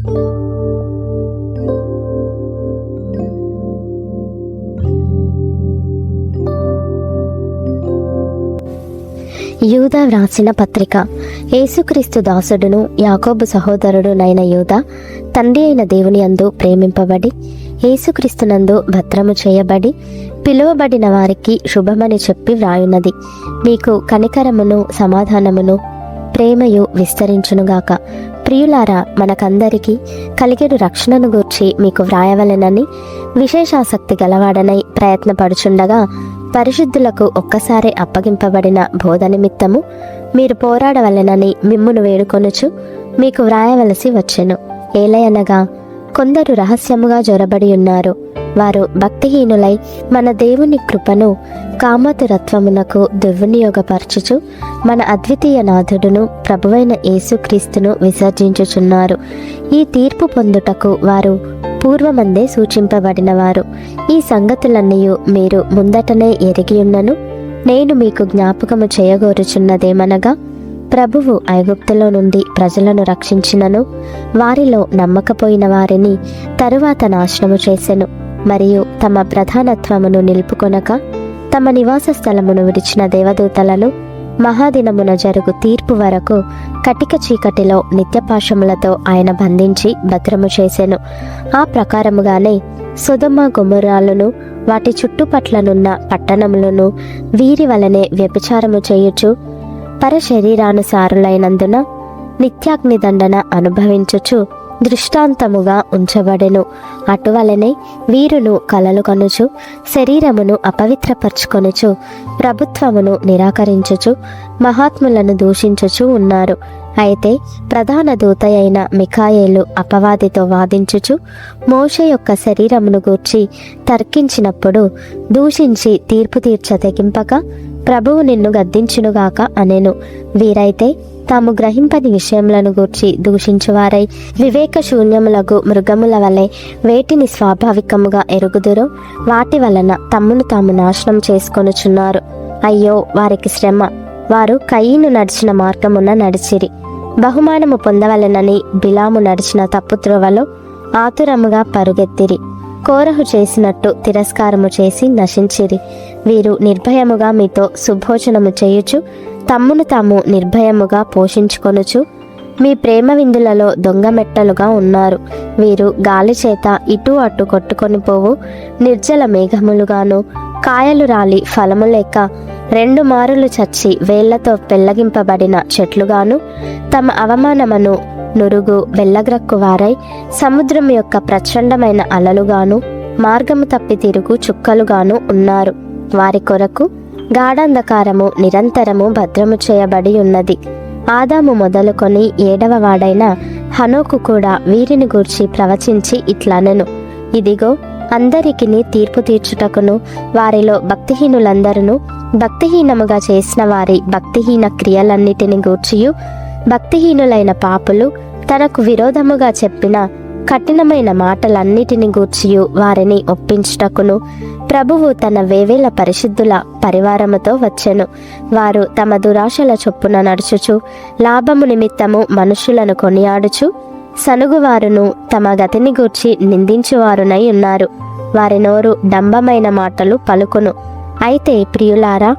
యూదా వ్రాసిన పత్రిక. యేసుక్రీస్తు దాసుడును యాకోబు సహోదరుడునైన యూదా, తండ్రి అయిన దేవుని యందు ప్రేమింపబడి యేసుక్రీస్తునందు భద్రము చేయబడి పిలువబడిన వారికి శుభమని చెప్పి వ్రాయున్నది. మీకు కనికరమును సమాధానమును ప్రేమయు విస్తరించునుగాక. ప్రియులారా, మనకందరికీ కలిగేడు రక్షణను గూర్చి మీకు వ్రాయవలెనని విశేషాసక్తి గలవాడనై ప్రయత్నపడుచుండగా, పరిశుద్ధులకు ఒక్కసారి అప్పగింపబడిన బోధ నిమిత్తము మీరు పోరాడవలెనని మిమ్మును వేడుకొనుచు మీకు వ్రాయవలసి వచ్చెను. ఏలయనగా కొందరు రహస్యముగా జొరబడి ఉన్నారు. వారు భక్తిహీనులై మన దేవుని కృపను కామతురత్వమునకు దుర్వినియోగపరచుచు మన అద్వితీయ నాథుడును ప్రభువైన యేసుక్రీస్తును విసర్జించుచున్నారు. ఈ తీర్పు పొందుటకు వారు పూర్వమందే సూచింపబడిన వారు. ఈ సంగతులన్నీ మీరు ముందటనే ఎరిగియున్నను. నేను మీకు జ్ఞాపకము చేయగోరుచున్నదేమనగా, ప్రభువు ఐగుప్తులో నుండి ప్రజలను రక్షించినను వారిలో నమ్మకపోయిన వారిని తరువాత నాశనము చేసెను. మరియు తమ ప్రధానత్వమును నిలుపుకొనక తమ నివాస స్థలమును విడిచిన దేవదూతలను మహాదినమున జరుగు తీర్పు వరకు కటిక చీకటిలో నిత్యపాశములతో ఆయన బంధించి భద్రము చేసెను. ఆ ప్రకారముగానే సొదొమ గొమొర్రాలను వాటి చుట్టుపట్లనున్న పట్టణములను వీరి వలనే వ్యభిచారము చేయుచు పరశరీరానుసారులైనందున నిత్యాగ్ని దండన అనుభవించుచు దృష్టాంతముగా ఉంచబడెను. అటువలనే వీరును కలలు కనుచు శరీరమును అపవిత్రపరచుకొనుచు ప్రభుత్వమును నిరాకరించుచు మహాత్ములను దూషించుచు ఉన్నారు. అయితే ప్రధాన దూత అయిన మిఖాయేలు అపవాదితో వాదించుచు మోషే యొక్క శరీరమును గూర్చి తర్కించినప్పుడు దూషించి తీర్పు తీర్చ తెగింపక ప్రభువు నిన్ను గద్దించునుగాక అనెను. వీరైతే తాము గ్రహింపని విషయములను గూర్చి దూషించువారై వివేక శూన్యములకు మృగముల వలె వేటిని స్వాభావికముగా ఎరుగుదురో వాటి వలన తమ్మును తాము నాశనం చేసుకొనుచున్నారు. అయ్యో వారికి శ్రమ! వారు కయీను నడిచిన మార్గమున నడిచిరి. బహుమానము పొందవలెనని బిలాము నడిచిన తప్పుత్రోవలో ఆతురముగా పరుగెత్తిరి. కోరహు చేసినట్టు తిరస్కారము చేసి నశించిరి. వీరు నిర్భయముగా మీతో సుభోజనము చేయుచు తమ్మును తాము నిర్భయముగా పోషించుకొనుచు మీ ప్రేమ విందులలో దొంగ మెట్టలుగా ఉన్నారు. వీరు గాలి చేత ఇటు అటు కొట్టుకొని పోవు నిర్జల మేఘములుగాను, కాయలు రాలి ఫలము లేక 2 మారులు చచ్చి వేళ్లతో పెళ్లగింపబడిన చెట్లుగాను, తమ అవమానమును నురుగు వెళ్ళగ్రక్కు వారై సముద్రం యొక్క ప్రచండమైన అలలుగాను, మార్గము తప్పి తిరుగు చుక్కలుగాను ఉన్నారు. వారి కొరకు గాఢాంధకారము నిరంతరము భద్రము చేయబడి ఉన్నది. ఆదాము మొదలుకొని 7వ వాడైన హనోకు కూడా వీరిని గూర్చి ప్రవచించి ఇట్లనెను: ఇదిగో, అందరికిని తీర్పు తీర్చుటకును వారిలో భక్తిహీనులందరూ భక్తిహీనముగా చేసిన వారి భక్తిహీన క్రియలన్నిటిని గూర్చియు, భక్తిహీనులైన పాపులు తనకు విరోధముగా చెప్పిన కఠినమైన మాటలన్నిటిని గూర్చియు వారిని ఒప్పించుటకును ప్రభువు తన వేవేల పరిశుద్ధుల పరివారముతో వచ్చెను. వారు తమ దురాశల చొప్పున నడుచుచు లాభము నిమిత్తము మనుషులను కొనియాడుచు సనుగువారును తమ గతిని గూర్చి నిందించువారునై ఉన్నారు. వారి నోరు డంబమైన మాటలు పలుకును. అయితే ప్రియులారా,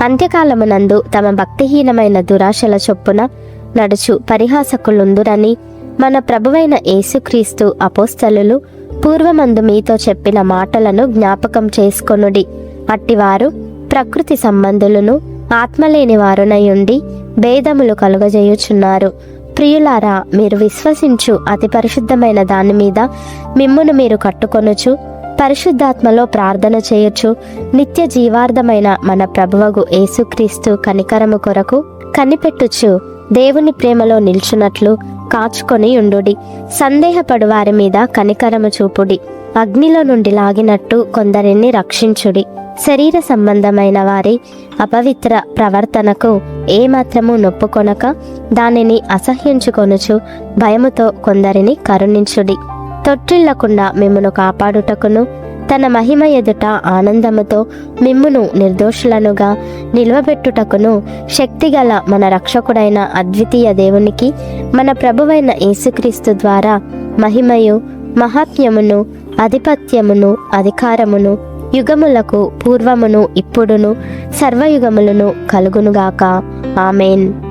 అంత్యకాలమునందు తమ భక్తిహీనమైన దురాశల చొప్పున నడుచు పరిహాసకులుందురని మన ప్రభువైన యేసుక్రీస్తు అపోస్తలులు పూర్వమందు మీతో చెప్పిన మాటలను జ్ఞాపకం చేసుకొనుడి. అట్టివారు ప్రకృతి సంబంధులను ఆత్మలేని వారునై ఉండి భేదములు కలుగజేయుచున్నారు. ప్రియులారా, మీరు విశ్వసించు అతి పరిశుద్ధమైన దాని మీద మిమ్మును మీరు కట్టుకొనుచు పరిశుద్ధాత్మలో ప్రార్థన చేయొచ్చు నిత్య జీవార్థమైన మన ప్రభువగు యేసుక్రీస్తు కనికరము కొరకు కనిపెట్టుచు దేవుని ప్రేమలో నిల్చున్నట్లు కాచుకొని ఉండుడి. సందేహపడు వారి మీద కనికరము చూపుడి. అగ్నిలో నుండి లాగినట్టు కొందరిని రక్షించుడి. శరీర సంబంధమైన వారి అపవిత్ర ప్రవర్తనకు ఏమాత్రము నొప్పుకొనక దానిని అసహ్యించుకొనుచు భయముతో కొందరిని కరుణించుడి. తొట్టిల్లకుండా మిమ్మును కాపాడుటకును తన మహిమ ఎదుట ఆనందముతో మిమ్మును నిర్దోషులనుగా నిల్వబెట్టుటకును శక్తిగల మన రక్షకుడైన అద్వితీయ దేవునికి మన ప్రభువైన యేసుక్రీస్తు ద్వారా మహిమయు మహాత్మ్యమును ఆధిపత్యమును అధికారమును యుగములకు పూర్వమును ఇప్పుడును సర్వయుగములను కలుగునుగాక. ఆమెన్.